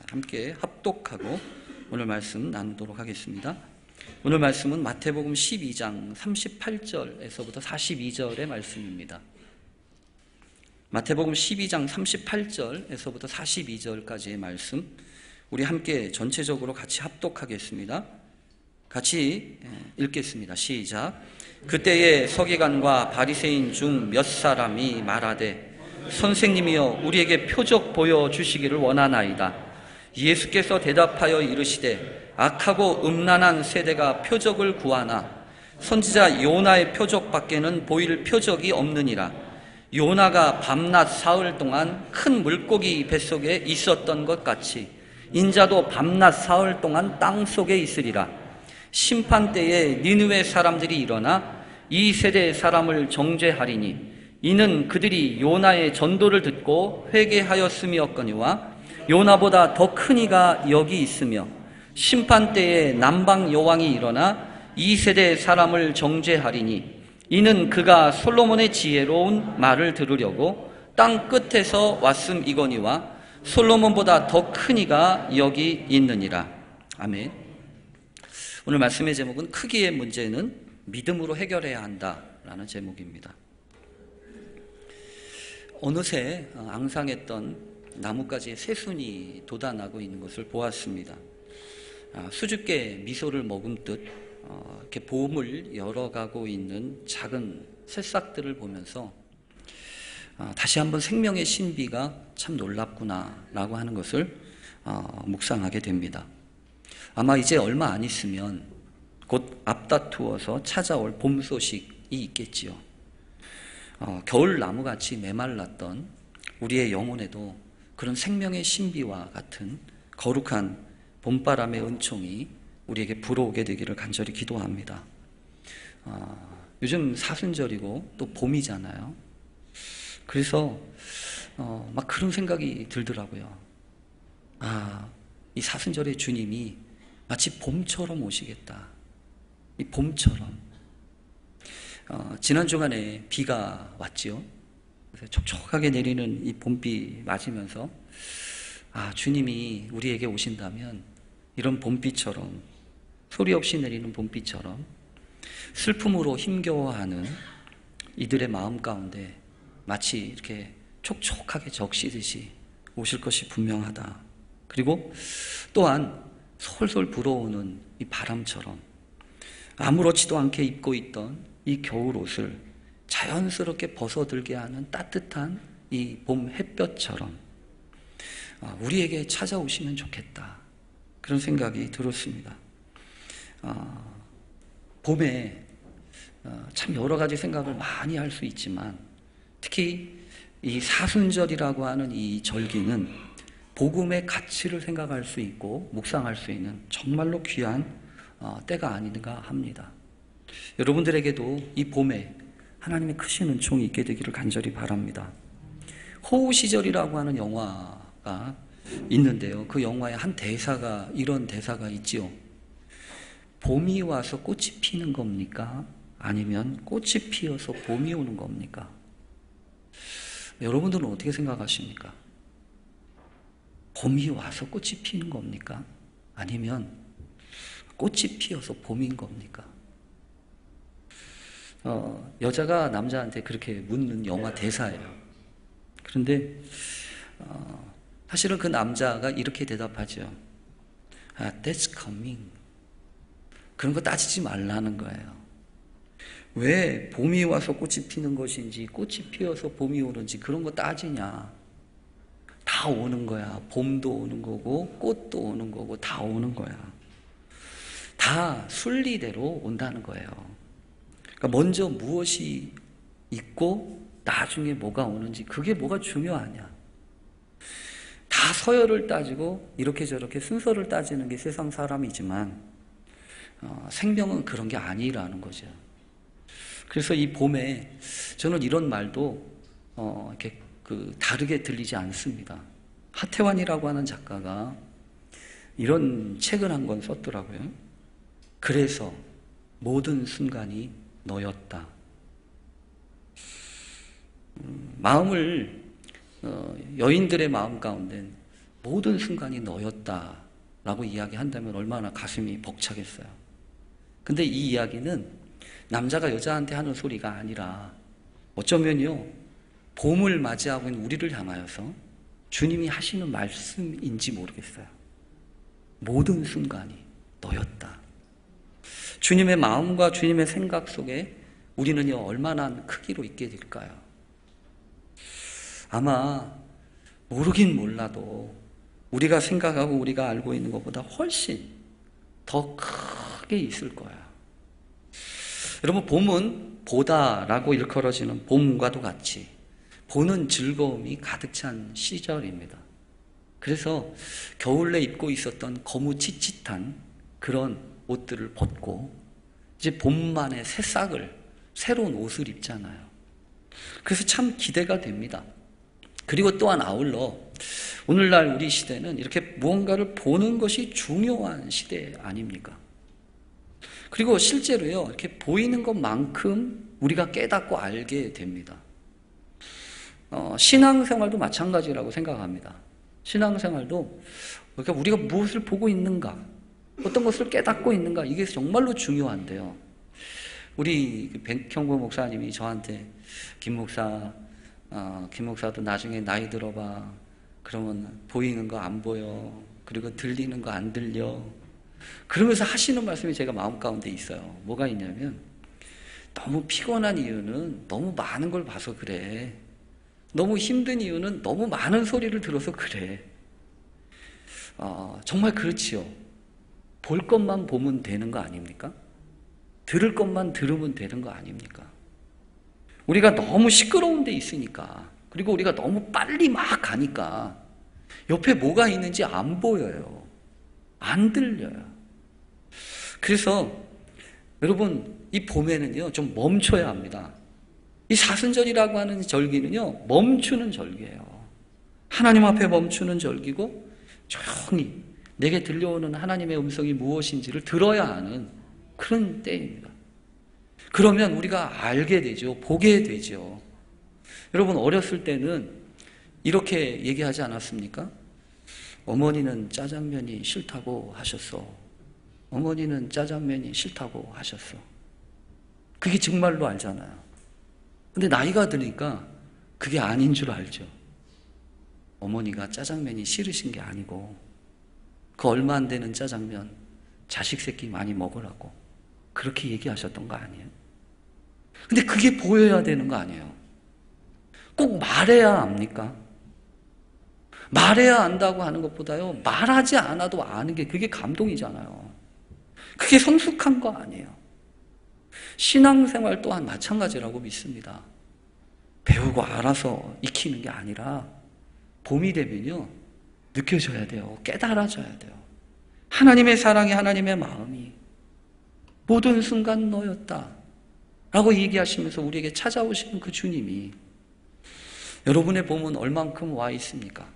함께 합독하고 오늘 말씀 나누도록 하겠습니다. 오늘 말씀은 마태복음 12장 38절에서부터 42절의 말씀입니다. 마태복음 12장 38절에서부터 42절까지의 말씀, 우리 함께 전체적으로 같이 합독하겠습니다. 같이 읽겠습니다. 시작. 그때에 서기관과 바리새인 중 몇 사람이 말하되 선생님이여 우리에게 표적 보여주시기를 원하나이다. 예수께서 대답하여 이르시되 악하고 음란한 세대가 표적을 구하나 선지자 요나의 표적밖에는 보일 표적이 없느니라. 요나가 밤낮 사흘 동안 큰 물고기 뱃속에 있었던 것 같이 인자도 밤낮 사흘 동안 땅속에 있으리라. 심판 때에 니느웨 사람들이 일어나 이 세대의 사람을 정죄하리니 이는 그들이 요나의 전도를 듣고 회개하였음이었거니와 요나보다 더 큰 이가 여기 있으며 심판 때에 남방 여왕이 일어나 이 세대의 사람을 정죄하리니 이는 그가 솔로몬의 지혜로운 말을 들으려고 땅 끝에서 왔음이거니와 솔로몬보다 더 큰 이가 여기 있느니라. 아멘. 오늘 말씀의 제목은 크기의 문제는 믿음으로 해결해야 한다라는 제목입니다. 어느새 앙상했던 나뭇가지에 새순이 돋아나고 있는 것을 보았습니다. 수줍게 미소를 머금듯 이렇게 봄을 열어가고 있는 작은 새싹들을 보면서 다시 한번 생명의 신비가 참 놀랍구나라고 하는 것을 묵상하게 됩니다. 아마 이제 얼마 안 있으면 곧 앞다투어서 찾아올 봄 소식이 있겠지요. 겨울 나무같이 메말랐던 우리의 영혼에도 그런 생명의 신비와 같은 거룩한 봄바람의 은총이 우리에게 불어오게 되기를 간절히 기도합니다. 요즘 사순절이고 또 봄이잖아요. 그래서 막 그런 생각이 들더라고요. 이 사순절의 주님이 마치 봄처럼 오시겠다. 이 봄처럼. 지난 주간에 비가 왔지요. 그래서 촉촉하게 내리는 이 봄비 맞으면서 주님이 우리에게 오신다면 이런 봄비처럼, 소리 없이 내리는 봄비처럼 슬픔으로 힘겨워하는 이들의 마음 가운데 마치 이렇게 촉촉하게 적시듯이 오실 것이 분명하다. 그리고 또한 솔솔 불어오는 이 바람처럼 아무렇지도 않게 입고 있던 이 겨울 옷을 자연스럽게 벗어들게 하는 따뜻한 이 봄 햇볕처럼 우리에게 찾아오시면 좋겠다. 그런 생각이 들었습니다. 봄에 참 여러 가지 생각을 많이 할 수 있지만 특히 이 사순절이라고 하는 이 절기는 복음의 가치를 생각할 수 있고 묵상할 수 있는 정말로 귀한 때가 아닌가 합니다. 여러분들에게도 이 봄에 하나님의 크신 은총이 있게 되기를 간절히 바랍니다. 호우시절이라고 하는 영화가 있는데요. 그 영화의 한 대사가 이런 대사가 있지요. 봄이 와서 꽃이 피는 겁니까? 아니면 꽃이 피어서 봄이 오는 겁니까? 여러분들은 어떻게 생각하십니까? 봄이 와서 꽃이 피는 겁니까? 아니면 꽃이 피어서 봄인 겁니까? 여자가 남자한테 그렇게 묻는 영화 대사예요. 그런데 사실은 그 남자가 이렇게 대답하죠. That's coming. 그런 거 따지지 말라는 거예요. 왜 봄이 와서 꽃이 피는 것인지 꽃이 피어서 봄이 오는지 그런 거 따지냐. 다 오는 거야. 봄도 오는 거고 꽃도 오는 거고 다 오는 거야. 다 순리대로 온다는 거예요. 그러니까 먼저 무엇이 있고 나중에 뭐가 오는지 그게 뭐가 중요하냐. 다 서열을 따지고 이렇게 저렇게 순서를 따지는 게 세상 사람이지만 생명은 그런 게 아니라는 거죠. 그래서 이 봄에 저는 이런 말도 이렇게 다르게 들리지 않습니다. 하태환이라고 하는 작가가 이런 책을 한 권 썼더라고요. 그래서 모든 순간이 너였다. 마음을 여인들의 마음 가운데 모든 순간이 너였다라고 이야기한다면 얼마나 가슴이 벅차겠어요. 근데 이 이야기는 남자가 여자한테 하는 소리가 아니라 어쩌면요, 봄을 맞이하고 있는 우리를 향하여서 주님이 하시는 말씀인지 모르겠어요. 모든 순간이 너였다. 주님의 마음과 주님의 생각 속에 우리는요, 얼마나 크기로 있게 될까요? 아마 모르긴 몰라도 우리가 생각하고 우리가 알고 있는 것보다 훨씬 더 크게 있을 거야. 여러분, 봄은 보다라고 일컬어지는 봄과도 같이 보는 즐거움이 가득 찬 시절입니다. 그래서 겨울에 입고 있었던 거무칫칫한 그런 옷들을 벗고 이제 봄만의 새싹을, 새로운 옷을 입잖아요. 그래서 참 기대가 됩니다. 그리고 또한 아울러 오늘날 우리 시대는 이렇게 무언가를 보는 것이 중요한 시대 아닙니까? 그리고 실제로요, 이렇게 보이는 것만큼 우리가 깨닫고 알게 됩니다. 신앙생활도 마찬가지라고 생각합니다. 신앙생활도 그러니까 우리가 무엇을 보고 있는가, 어떤 것을 깨닫고 있는가, 이게 정말로 중요한데요. 우리 백형구 목사님이 저한테 김 목사도 나중에 나이 들어봐. 그러면 보이는 거 안 보여. 그리고 들리는 거 안 들려. 그러면서 하시는 말씀이 제가 마음 가운데 있어요. 뭐가 있냐면, 너무 피곤한 이유는 너무 많은 걸 봐서 그래. 너무 힘든 이유는 너무 많은 소리를 들어서 그래. 정말 그렇지요. 볼 것만 보면 되는 거 아닙니까? 들을 것만 들으면 되는 거 아닙니까? 우리가 너무 시끄러운 데 있으니까, 그리고 우리가 너무 빨리 막 가니까 옆에 뭐가 있는지 안 보여요. 안 들려요. 그래서 여러분, 이 봄에는요, 좀 멈춰야 합니다. 이 사순절이라고 하는 절기는요, 멈추는 절기예요. 하나님 앞에 멈추는 절기고, 조용히 내게 들려오는 하나님의 음성이 무엇인지를 들어야 하는 그런 때입니다. 그러면 우리가 알게 되죠. 보게 되죠. 여러분, 어렸을 때는 이렇게 얘기하지 않았습니까? 어머니는 짜장면이 싫다고 하셨어. 어머니는 짜장면이 싫다고 하셨어. 그게 정말로 알잖아요. 근데 나이가 드니까 그게 아닌 줄 알죠. 어머니가 짜장면이 싫으신 게 아니고 그 얼마 안 되는 짜장면 자식 새끼 많이 먹으라고 그렇게 얘기하셨던 거 아니에요? 근데 그게 보여야 되는 거 아니에요? 꼭 말해야 압니까? 말해야 안다고 하는 것보다요, 말하지 않아도 아는 게 그게 감동이잖아요. 그게 성숙한 거 아니에요. 신앙생활 또한 마찬가지라고 믿습니다. 배우고 알아서 익히는 게 아니라 봄이 되면요, 느껴져야 돼요. 깨달아져야 돼요. 하나님의 사랑이, 하나님의 마음이 모든 순간 너였다 라고 얘기하시면서 우리에게 찾아오시는 그 주님이 여러분의 봄은 얼만큼 와 있습니까?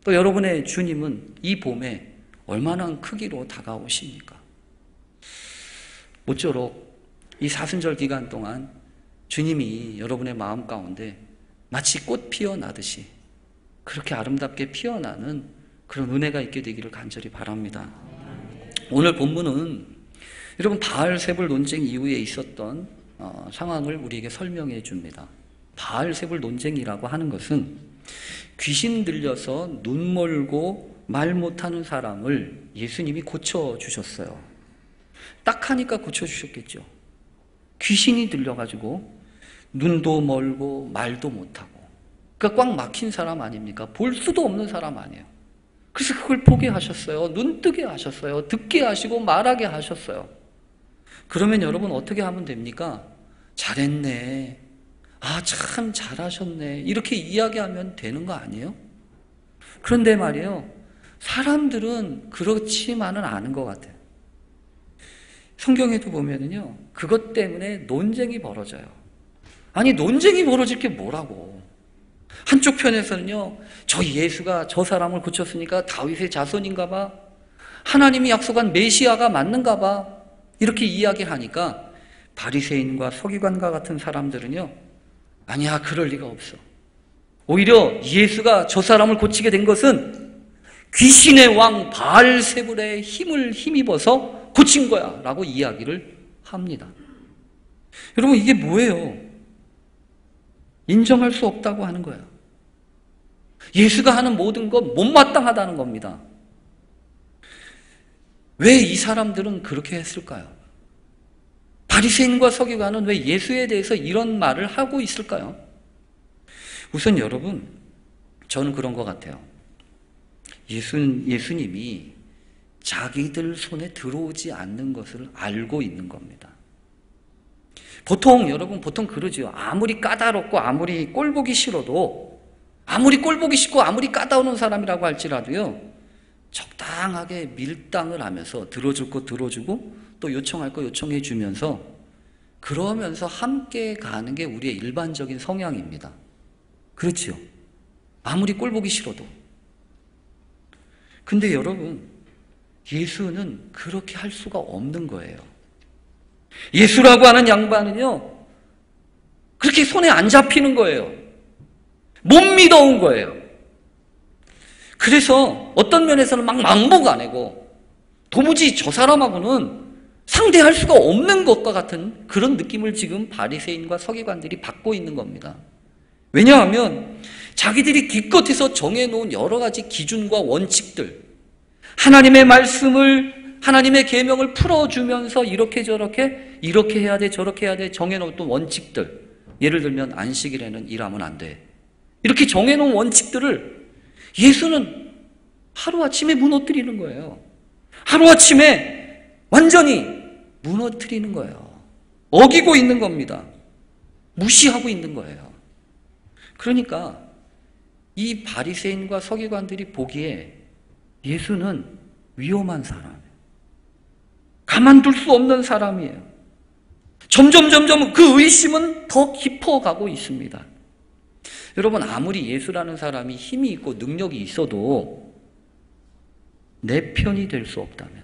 또 여러분의 주님은 이 봄에 얼마나 크기로 다가오십니까? 모쪼록 이 사순절 기간 동안 주님이 여러분의 마음 가운데 마치 꽃 피어나듯이 그렇게 아름답게 피어나는 그런 은혜가 있게 되기를 간절히 바랍니다. 오늘 본문은 여러분 바알세불 논쟁 이후에 있었던 상황을 우리에게 설명해 줍니다. 바알세불 논쟁이라고 하는 것은 귀신 들려서 눈 멀고 말 못하는 사람을 예수님이 고쳐주셨어요. 딱 하니까 고쳐주셨겠죠. 귀신이 들려가지고 눈도 멀고 말도 못하고 그러니까 꽉 막힌 사람 아닙니까? 볼 수도 없는 사람 아니에요. 그래서 그걸 보게 하셨어요. 눈 뜨게 하셨어요. 듣게 하시고 말하게 하셨어요. 그러면 여러분 어떻게 하면 됩니까? 잘했네. 아, 참 잘하셨네. 이렇게 이야기하면 되는 거 아니에요? 그런데 말이에요. 사람들은 그렇지만은 않은 것 같아요. 성경에도 보면은요, 그것 때문에 논쟁이 벌어져요. 아니, 논쟁이 벌어질 게 뭐라고. 한쪽 편에서는요, 저 예수가 저 사람을 고쳤으니까 다윗의 자손인가 봐. 하나님이 약속한 메시아가 맞는가 봐. 이렇게 이야기하니까 바리새인과 서기관과 같은 사람들은요, 아니야, 그럴 리가 없어. 오히려 예수가 저 사람을 고치게 된 것은 귀신의 왕 바알세불의 힘을 힘입어서 고친 거야 라고 이야기를 합니다. 여러분, 이게 뭐예요? 인정할 수 없다고 하는 거예요. 예수가 하는 모든 건 못마땅하다는 겁니다. 왜 이 사람들은 그렇게 했을까요? 바리새인과 서기관은 왜 예수에 대해서 이런 말을 하고 있을까요? 우선 여러분, 저는 그런 것 같아요. 예수님이 자기들 손에 들어오지 않는 것을 알고 있는 겁니다. 여러분 보통 그러죠. 아무리 까다롭고 아무리 꼴보기 싫어도, 아무리 꼴보기 싫고 아무리 까다로운 사람이라고 할지라도요, 적당하게 밀당을 하면서 들어줄 거 들어주고 또 요청할 거 요청해 주면서 그러면서 함께 가는 게 우리의 일반적인 성향입니다. 그렇지요? 아무리 꼴보기 싫어도. 근데 여러분, 예수는 그렇게 할 수가 없는 거예요. 예수라고 하는 양반은요, 그렇게 손에 안 잡히는 거예요. 못 믿어온 거예요. 그래서 어떤 면에서는 막 망보가 아니고 도무지 저 사람하고는 상대할 수가 없는 것과 같은 그런 느낌을 지금 바리새인과 서기관들이 받고 있는 겁니다. 왜냐하면 자기들이 기껏해서 정해놓은 여러 가지 기준과 원칙들, 하나님의 말씀을, 하나님의 계명을 풀어주면서 이렇게 저렇게, 이렇게 해야 돼, 저렇게 해야 돼 정해놓은 원칙들, 예를 들면 안식일에는 일하면 안 돼, 이렇게 정해놓은 원칙들을 예수는 하루아침에 무너뜨리는 거예요. 하루아침에 완전히 무너뜨리는 거예요. 어기고 있는 겁니다. 무시하고 있는 거예요. 그러니까 이 바리새인과 서기관들이 보기에 예수는 위험한 사람이에요. 가만둘 수 없는 사람이에요. 점점 그 의심은 더 깊어가고 있습니다. 여러분, 아무리 예수라는 사람이 힘이 있고 능력이 있어도 내 편이 될 수 없다면,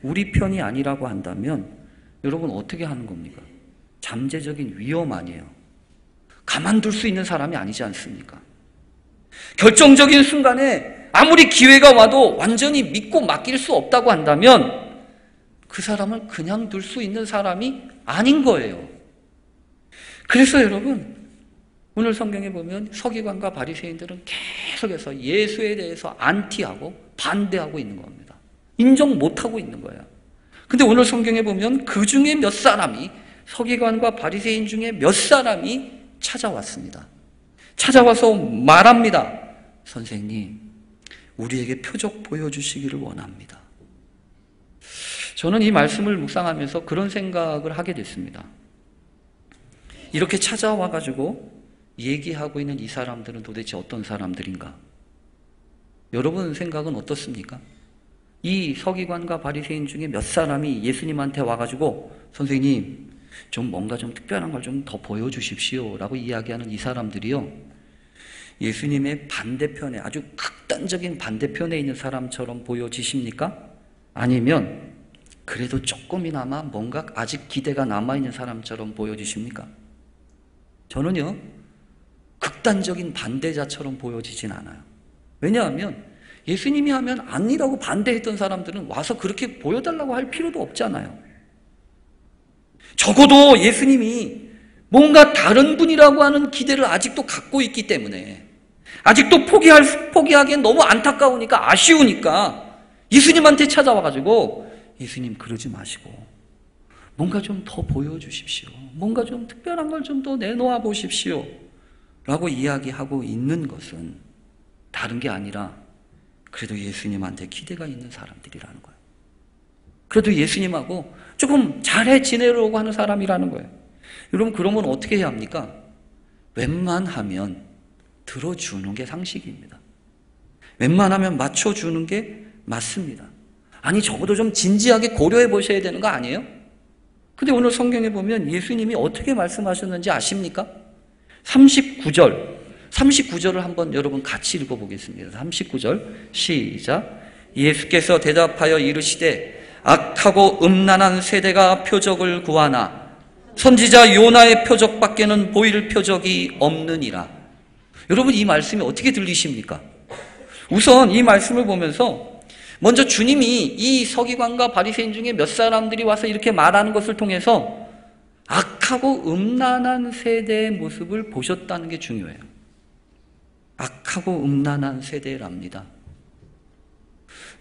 우리 편이 아니라고 한다면 여러분 어떻게 하는 겁니까? 잠재적인 위험 아니에요. 가만둘 수 있는 사람이 아니지 않습니까? 결정적인 순간에 아무리 기회가 와도 완전히 믿고 맡길 수 없다고 한다면 그 사람을 그냥 둘 수 있는 사람이 아닌 거예요. 그래서 여러분, 오늘 성경에 보면 서기관과 바리새인들은 계속해서 예수에 대해서 안티하고 반대하고 있는 겁니다. 인정 못하고 있는 거예요. 근데 오늘 성경에 보면 그 중에 몇 사람이, 서기관과 바리새인 중에 몇 사람이 찾아왔습니다. 찾아와서 말합니다. 선생님, 우리에게 표적 보여주시기를 원합니다. 저는 이 말씀을 묵상하면서 그런 생각을 하게 됐습니다. 이렇게 찾아와가지고 얘기하고 있는 이 사람들은 도대체 어떤 사람들인가? 여러분 생각은 어떻습니까? 이 서기관과 바리새인 중에 몇 사람이 예수님한테 와가지고 선생님, 좀 뭔가 좀 특별한 걸 좀 더 보여주십시오 라고 이야기하는 이 사람들이요, 예수님의 반대편에, 아주 극단적인 반대편에 있는 사람처럼 보여지십니까? 아니면 그래도 조금이나마 뭔가 아직 기대가 남아있는 사람처럼 보여지십니까? 저는요, 극단적인 반대자처럼 보여지진 않아요. 왜냐하면 예수님이 하면 아니라고 반대했던 사람들은 와서 그렇게 보여달라고 할 필요도 없잖아요. 적어도 예수님이 뭔가 다른 분이라고 하는 기대를 아직도 갖고 있기 때문에, 아직도 포기하기엔 너무 안타까우니까, 아쉬우니까 예수님한테 찾아와가지고 예수님 그러지 마시고 뭔가 좀 더 보여주십시오, 뭔가 좀 특별한 걸 좀 더 내놓아 보십시오 라고 이야기하고 있는 것은 다른 게 아니라 그래도 예수님한테 기대가 있는 사람들이라는 거예요. 그래도 예수님하고 조금 잘해 지내려고 하는 사람이라는 거예요. 여러분, 그러면 어떻게 해야 합니까? 웬만하면 들어주는 게 상식입니다. 웬만하면 맞춰주는 게 맞습니다. 아니, 적어도 좀 진지하게 고려해 보셔야 되는 거 아니에요? 근데 오늘 성경에 보면 예수님이 어떻게 말씀하셨는지 아십니까? 39절을 한번 여러분 같이 읽어보겠습니다. 39절 시작. 예수께서 대답하여 이르시되 악하고 음란한 세대가 표적을 구하나 선지자 요나의 표적밖에는 보일 표적이 없느니라. 여러분, 이 말씀이 어떻게 들리십니까? 우선 이 말씀을 보면서 먼저 주님이 이 서기관과 바리새인 중에 몇 사람들이 와서 이렇게 말하는 것을 통해서 악하고 음란한 세대의 모습을 보셨다는 게 중요해요. 악하고 음란한 세대랍니다.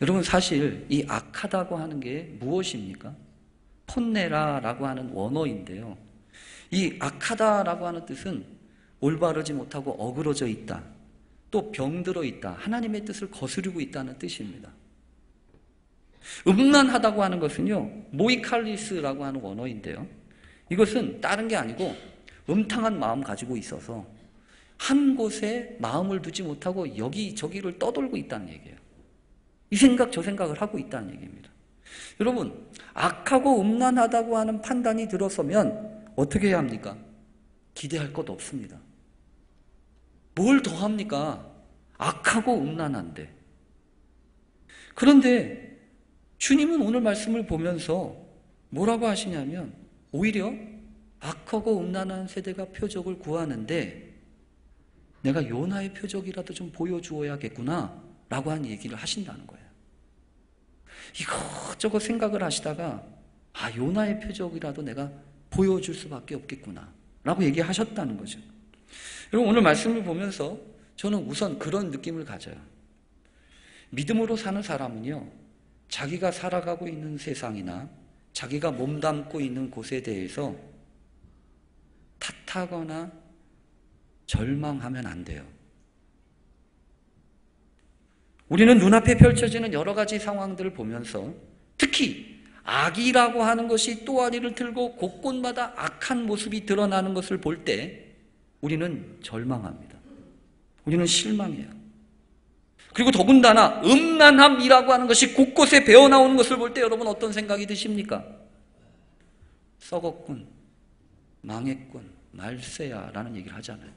여러분, 사실 이 악하다고 하는 게 무엇입니까? 폰네라라고 하는 원어인데요. 이 악하다라고 하는 뜻은 올바르지 못하고 어그러져 있다, 또 병들어 있다, 하나님의 뜻을 거스르고 있다는 뜻입니다. 음란하다고 하는 것은요, 모이칼리스라고 하는 원어인데요, 이것은 다른 게 아니고 음탕한 마음 가지고 있어서 한 곳에 마음을 두지 못하고 여기저기를 떠돌고 있다는 얘기예요. 이 생각 저 생각을 하고 있다는 얘기입니다. 여러분, 악하고 음란하다고 하는 판단이 들어서면 어떻게 해야 합니까? 기대할 것 없습니다. 뭘 더 합니까? 악하고 음란한데. 그런데 주님은 오늘 말씀을 보면서 뭐라고 하시냐면 오히려 악하고 음란한 세대가 표적을 구하는데 내가 요나의 표적이라도 좀 보여주어야겠구나 라고 하는 얘기를 하신다는 거예요. 이것저것 생각을 하시다가 요나의 표적이라도 내가 보여줄 수밖에 없겠구나 라고 얘기하셨다는 거죠. 여러분, 오늘 말씀을 보면서 저는 우선 그런 느낌을 가져요. 믿음으로 사는 사람은요, 자기가 살아가고 있는 세상이나 자기가 몸담고 있는 곳에 대해서 탓하거나 절망하면 안 돼요. 우리는 눈앞에 펼쳐지는 여러 가지 상황들을 보면서 특히 악이라고 하는 것이 또아리를 들고 곳곳마다 악한 모습이 드러나는 것을 볼 때 우리는 절망합니다. 우리는 실망해요. 그리고 더군다나 음란함이라고 하는 것이 곳곳에 배어나오는 것을 볼 때 여러분 어떤 생각이 드십니까? 썩었군, 망했군, 말세야 라는 얘기를 하잖아요.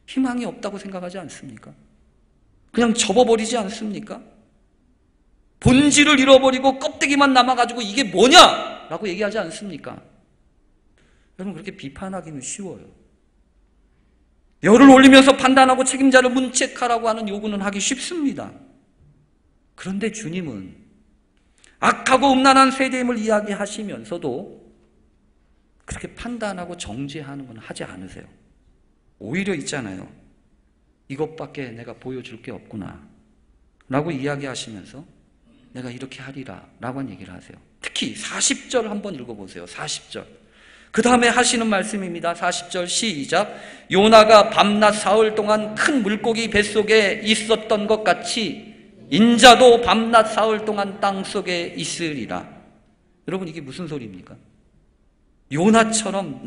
희망이 없다고 생각하지 않습니까? 그냥 접어버리지 않습니까? 본질을 잃어버리고 껍데기만 남아가지고 이게 뭐냐? 라고 얘기하지 않습니까? 여러분, 그렇게 비판하기는 쉬워요. 열을 올리면서 판단하고 책임자를 문책하라고 하는 요구는 하기 쉽습니다. 그런데 주님은 악하고 음란한 세대임을 이야기하시면서도 그렇게 판단하고 정죄하는 건 하지 않으세요. 오히려 있잖아요. 이것밖에 내가 보여줄 게 없구나 라고 이야기하시면서 내가 이렇게 하리라 라고 하는 얘기를 하세요. 특히 40절 한번 읽어보세요. 40절. 그 다음에 하시는 말씀입니다. 40절 시작. 요나가 밤낮 사흘 동안 큰 물고기 뱃속에 있었던 것 같이 인자도 밤낮 사흘 동안 땅속에 있으리라. 여러분, 이게 무슨 소리입니까? 요나처럼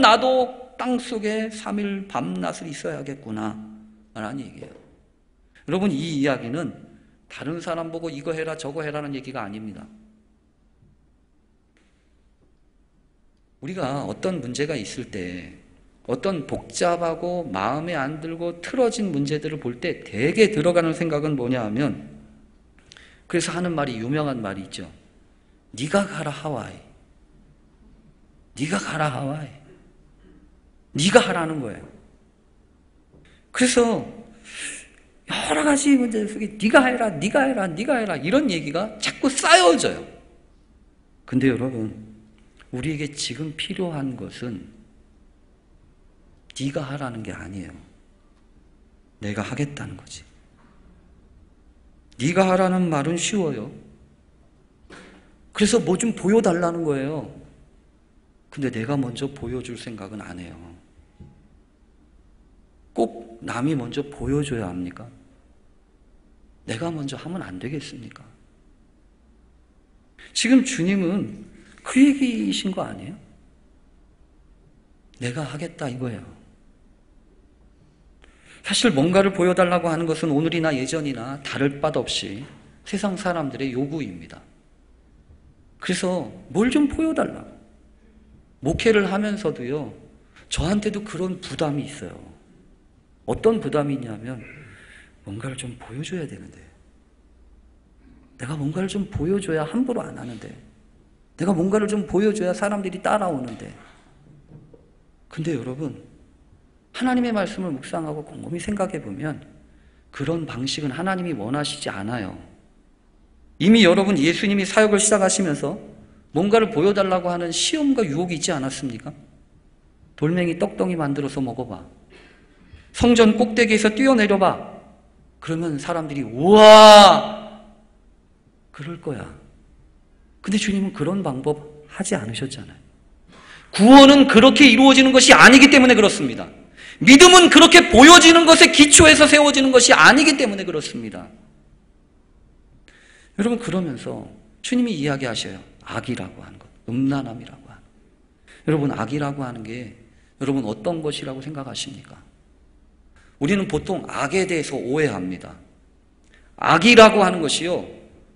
나도 땅속에 3일 밤낮을 있어야겠구나 라는 얘기예요. 여러분, 이 이야기는 다른 사람 보고 이거 해라 저거 해라는 얘기가 아닙니다. 우리가 어떤 문제가 있을 때 어떤 복잡하고 마음에 안 들고 틀어진 문제들을 볼 때 대개 들어가는 생각은 뭐냐 하면, 그래서 하는 말이, 유명한 말이 있죠. 네가 가라 하와이. 네가 가라 하와이. 네가 하라는 거예요. 그래서 여러 가지 문제들 속에 네가 해라, 네가 해라, 네가 해라 이런 얘기가 자꾸 쌓여져요. 근데 여러분, 우리에게 지금 필요한 것은 네가 하라는 게 아니에요. 내가 하겠다는 거지. 네가 하라는 말은 쉬워요. 그래서 뭐 좀 보여달라는 거예요. 근데 내가 먼저 보여줄 생각은 안 해요. 꼭 남이 먼저 보여줘야 합니까? 내가 먼저 하면 안 되겠습니까? 지금 주님은 그 얘기이신 거 아니에요? 내가 하겠다 이거예요. 사실 뭔가를 보여달라고 하는 것은 오늘이나 예전이나 다를 바도 없이 세상 사람들의 요구입니다. 그래서 뭘 좀 보여달라. 목회를 하면서도요, 저한테도 그런 부담이 있어요. 어떤 부담이 있냐면, 뭔가를 좀 보여줘야 되는데, 내가 뭔가를 좀 보여줘야 함부로 안 하는데, 내가 뭔가를 좀 보여줘야 사람들이 따라오는데. 근데 여러분, 하나님의 말씀을 묵상하고 곰곰이 생각해 보면 그런 방식은 하나님이 원하시지 않아요. 이미 여러분 예수님이 사역을 시작하시면서 뭔가를 보여달라고 하는 시험과 유혹이 있지 않았습니까? 돌멩이 떡덩이 만들어서 먹어봐. 성전 꼭대기에서 뛰어내려봐. 그러면 사람들이 우와! 그럴 거야. 근데 주님은 그런 방법 하지 않으셨잖아요. 구원은 그렇게 이루어지는 것이 아니기 때문에 그렇습니다. 믿음은 그렇게 보여지는 것에 기초해서 세워지는 것이 아니기 때문에 그렇습니다. 여러분, 그러면서 주님이 이야기하셔요. 악이라고 하는 것, 음란함이라고 하는 것. 여러분, 악이라고 하는 게 여러분 어떤 것이라고 생각하십니까? 우리는 보통 악에 대해서 오해합니다. 악이라고 하는 것이요,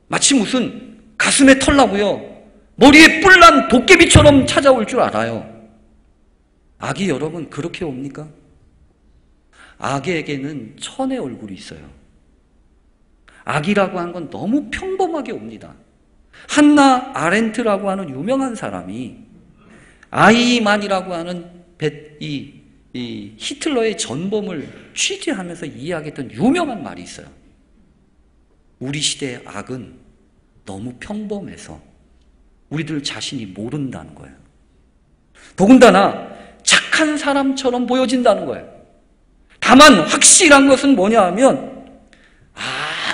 마치 무슨 가슴에 털나고요, 머리에 뿔난 도깨비처럼 찾아올 줄 알아요. 악이 여러분 그렇게 옵니까? 악에게는 천의 얼굴이 있어요. 악이라고 하는 건 너무 평범하게 옵니다. 한나 아렌트라고 하는 유명한 사람이 아이만이라고 하는 이 히틀러의 전범을 취재하면서 이야기했던 유명한 말이 있어요. 우리 시대의 악은 너무 평범해서 우리들 자신이 모른다는 거예요. 더군다나 착한 사람처럼 보여진다는 거예요. 다만 확실한 것은 뭐냐 하면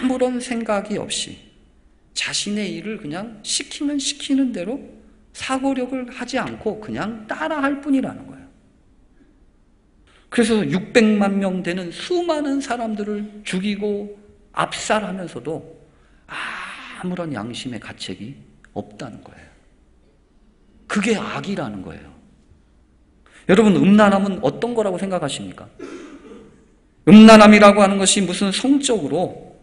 아무런 생각이 없이 자신의 일을 그냥 시키면 시키는 대로 사고력을 하지 않고 그냥 따라할 뿐이라는 거예요. 그래서 600만 명 되는 수많은 사람들을 죽이고 압살하면서도 아무런 양심의 가책이 없다는 거예요. 그게 악이라는 거예요. 여러분, 음란함은 어떤 거라고 생각하십니까? 음란함이라고 하는 것이 무슨 성적으로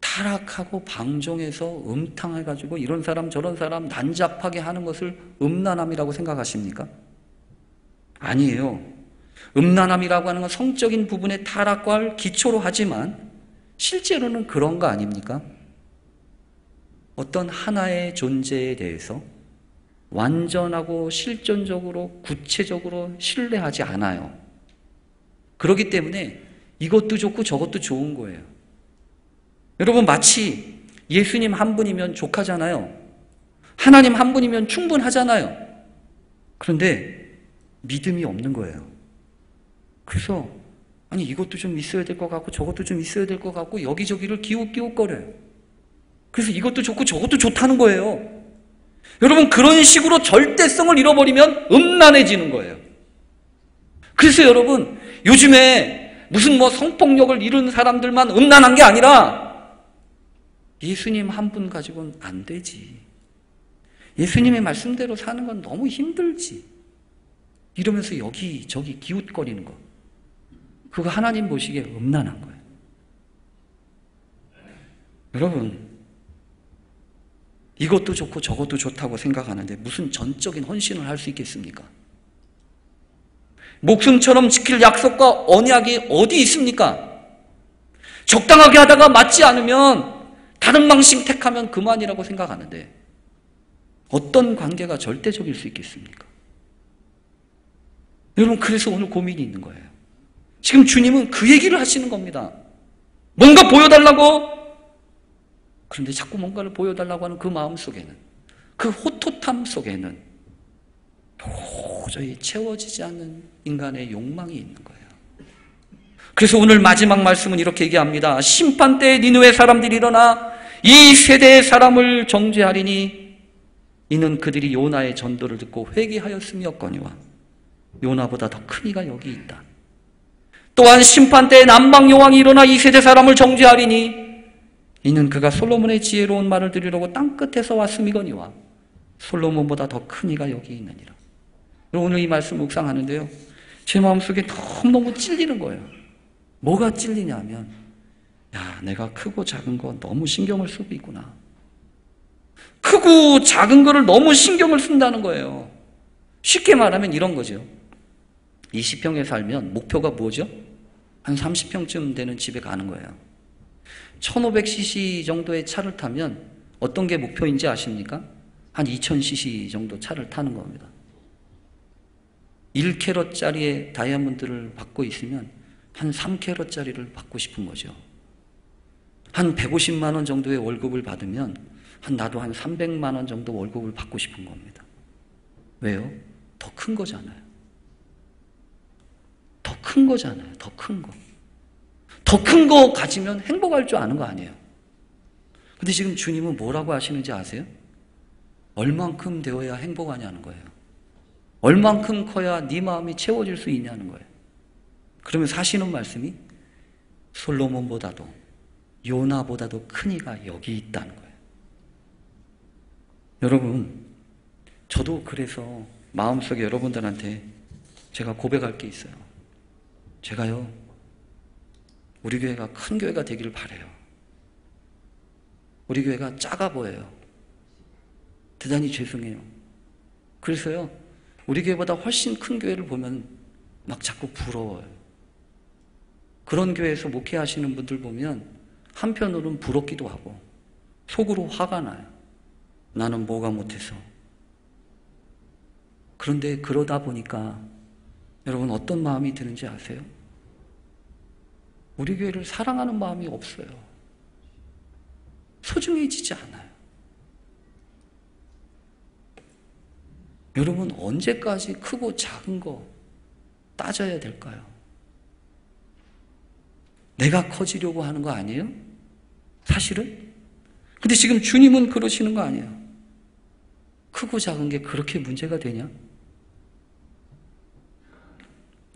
타락하고 방종해서 음탕해가지고 이런 사람 저런 사람 난잡하게 하는 것을 음란함이라고 생각하십니까? 아니에요. 음란함이라고 하는 건 성적인 부분의 타락과 기초로 하지만 실제로는 그런 거 아닙니까? 어떤 하나의 존재에 대해서 완전하고 실존적으로 구체적으로 신뢰하지 않아요. 그렇기 때문에 이것도 좋고 저것도 좋은 거예요. 여러분, 마치 예수님 한 분이면 족하잖아요. 하나님 한 분이면 충분하잖아요. 그런데 믿음이 없는 거예요. 그래서 아니 이것도 좀 있어야 될 것 같고 저것도 좀 있어야 될 것 같고 여기저기를 기웃기웃거려요. 그래서 이것도 좋고 저것도 좋다는 거예요. 여러분, 그런 식으로 절대성을 잃어버리면 음란해지는 거예요. 그래서 여러분, 요즘에 무슨 성폭력을 이룬 사람들만 음란한 게 아니라 예수님 한 분 가지고는 안 되지. 예수님의 말씀대로 사는 건 너무 힘들지. 이러면서 여기저기 기웃거리는 거. 그거 하나님 보시기에 음란한 거예요. 여러분, 이것도 좋고 저것도 좋다고 생각하는데 무슨 전적인 헌신을 할 수 있겠습니까? 목숨처럼 지킬 약속과 언약이 어디 있습니까? 적당하게 하다가 맞지 않으면 다른 방식 택하면 그만이라고 생각하는데 어떤 관계가 절대적일 수 있겠습니까? 여러분, 그래서 오늘 고민이 있는 거예요. 지금 주님은 그 얘기를 하시는 겁니다. 뭔가 보여달라고. 그런데 자꾸 뭔가를 보여달라고 하는 그 마음 속에는, 그 호토탐 속에는 도저히 채워지지 않는 인간의 욕망이 있는 거예요. 그래서 오늘 마지막 말씀은 이렇게 얘기합니다. 심판때에 니느웨 사람들이 일어나 이 세대의 사람을 정죄하리니 이는 그들이 요나의 전도를 듣고 회개하였음이었거니와 요나보다 더 큰 이가 여기 있다. 또한 심판때에 남방 여왕이 일어나 이 세대 사람을 정죄하리니 이는 그가 솔로몬의 지혜로운 말을 들으려고 땅끝에서 왔음이거니와 솔로몬보다 더 큰 이가 여기 있느니라. 오늘 이 말씀 묵상하는데요, 제 마음속에 너무너무 찔리는 거예요. 뭐가 찔리냐면, 야, 내가 크고 작은 거 너무 신경을 쓰고 있구나. 크고 작은 거를 너무 신경을 쓴다는 거예요. 쉽게 말하면 이런 거죠. 20평에 살면 목표가 뭐죠? 한 30평쯤 되는 집에 가는 거예요. 1500cc 정도의 차를 타면 어떤 게 목표인지 아십니까? 한 2000cc 정도 차를 타는 겁니다. 1캐럿짜리의 다이아몬드를 받고 있으면 한 3캐럿짜리를 받고 싶은 거죠. 한 150만 원 정도의 월급을 받으면 나도 한 300만 원 정도 월급을 받고 싶은 겁니다. 왜요? 더 큰 거잖아요. 더 큰 거잖아요. 더 큰 거. 더 큰 거 가지면 행복할 줄 아는 거 아니에요. 근데 지금 주님은 뭐라고 하시는지 아세요? 얼만큼 되어야 행복하냐는 거예요. 얼만큼 커야 네 마음이 채워질 수 있냐는 거예요. 그러면 사시는 말씀이 솔로몬보다도 요나보다도 큰 이가 여기 있다는 거예요. 여러분, 저도 그래서 마음속에 여러분들한테 제가 고백할 게 있어요. 제가요, 우리 교회가 큰 교회가 되기를 바라요. 우리 교회가 작아 보여요. 대단히 죄송해요. 그래서요, 우리 교회보다 훨씬 큰 교회를 보면 막 자꾸 부러워요. 그런 교회에서 목회하시는 분들 보면 한편으로는 부럽기도 하고 속으로 화가 나요. 나는 뭐가 못해서. 그런데 그러다 보니까 여러분 어떤 마음이 드는지 아세요? 우리 교회를 사랑하는 마음이 없어요. 소중해지지 않아요. 여러분 언제까지 크고 작은 거 따져야 될까요? 내가 커지려고 하는 거 아니에요? 사실은? 근데 지금 주님은 그러시는 거 아니에요? 크고 작은 게 그렇게 문제가 되냐?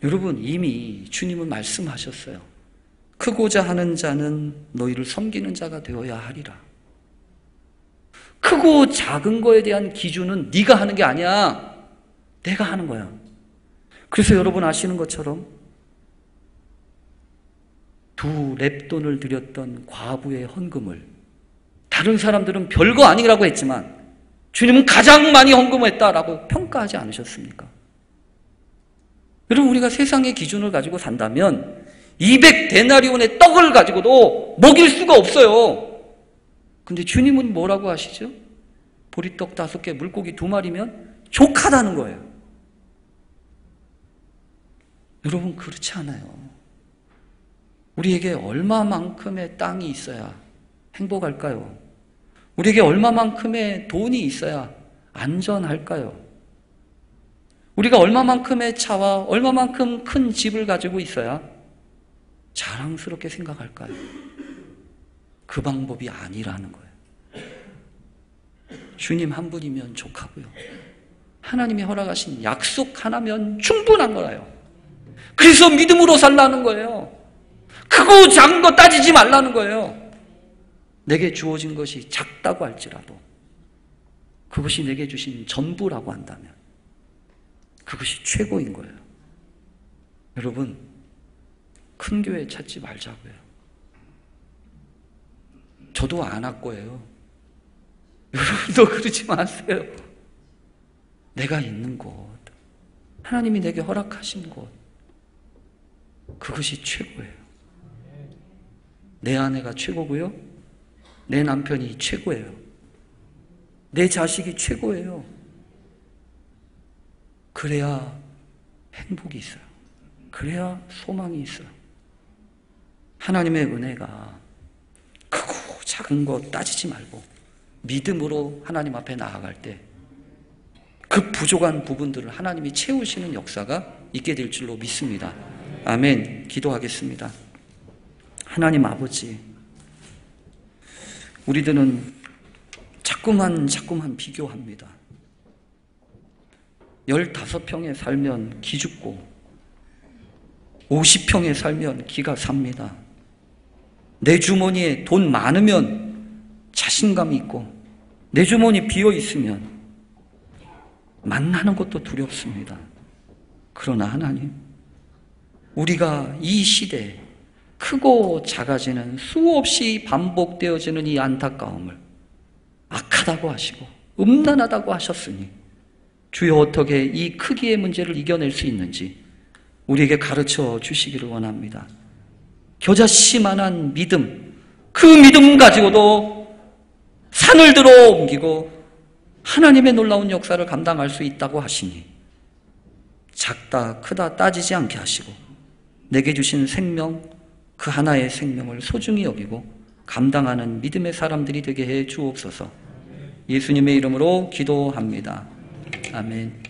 여러분 이미 주님은 말씀하셨어요. 크고자 하는 자는 너희를 섬기는 자가 되어야 하리라. 크고 작은 거에 대한 기준은 네가 하는 게 아니야. 내가 하는 거야. 그래서 여러분 아시는 것처럼 2렙돈을 드렸던 과부의 헌금을 다른 사람들은 별거 아니라고 했지만 주님은 가장 많이 헌금했다라고 평가하지 않으셨습니까? 여러분 우리가 세상의 기준을 가지고 산다면 200데나리온의 떡을 가지고도 먹일 수가 없어요. 근데 주님은 뭐라고 하시죠? 보리떡 5개, 물고기 2마리면 족하다는 거예요. 여러분 그렇지 않아요. 우리에게 얼마만큼의 땅이 있어야 행복할까요? 우리에게 얼마만큼의 돈이 있어야 안전할까요? 우리가 얼마만큼의 차와 얼마만큼 큰 집을 가지고 있어야 자랑스럽게 생각할까요? 그 방법이 아니라는 거예요. 주님 한 분이면 족하고요. 하나님이 허락하신 약속 하나면 충분한 거라요. 그래서 믿음으로 살라는 거예요. 크고 작은 거 따지지 말라는 거예요. 내게 주어진 것이 작다고 할지라도 그것이 내게 주신 전부라고 한다면 그것이 최고인 거예요. 여러분 큰 교회 찾지 말자고요. 저도 안 할 거예요. 여러분도 그러지 마세요. 내가 있는 곳, 하나님이 내게 허락하신 곳, 그것이 최고예요. 내 아내가 최고고요. 내 남편이 최고예요. 내 자식이 최고예요. 그래야 행복이 있어요. 그래야 소망이 있어요. 하나님의 은혜가 크고 작은 거 따지지 말고 믿음으로 하나님 앞에 나아갈 때 그 부족한 부분들을 하나님이 채우시는 역사가 있게 될 줄로 믿습니다. 아멘. 기도하겠습니다. 하나님 아버지, 우리들은 자꾸만 비교합니다. 15평에 살면 기 죽고 50평에 살면 기가 삽니다. 내 주머니에 돈 많으면 자신감이 있고 내 주머니 비어 있으면 만나는 것도 두렵습니다. 그러나 하나님, 우리가 이 시대에 크고 작아지는 수없이 반복되어지는 이 안타까움을 악하다고 하시고 음란하다고 하셨으니 주여 어떻게 이 크기의 문제를 이겨낼 수 있는지 우리에게 가르쳐 주시기를 원합니다. 겨자씨만한 믿음, 그 믿음 가지고도 산을 들어 옮기고 하나님의 놀라운 역사를 감당할 수 있다고 하시니 작다 크다 따지지 않게 하시고 내게 주신 생명, 그 하나의 생명을 소중히 여기고 감당하는 믿음의 사람들이 되게 해 주옵소서. 예수님의 이름으로 기도합니다. 아멘.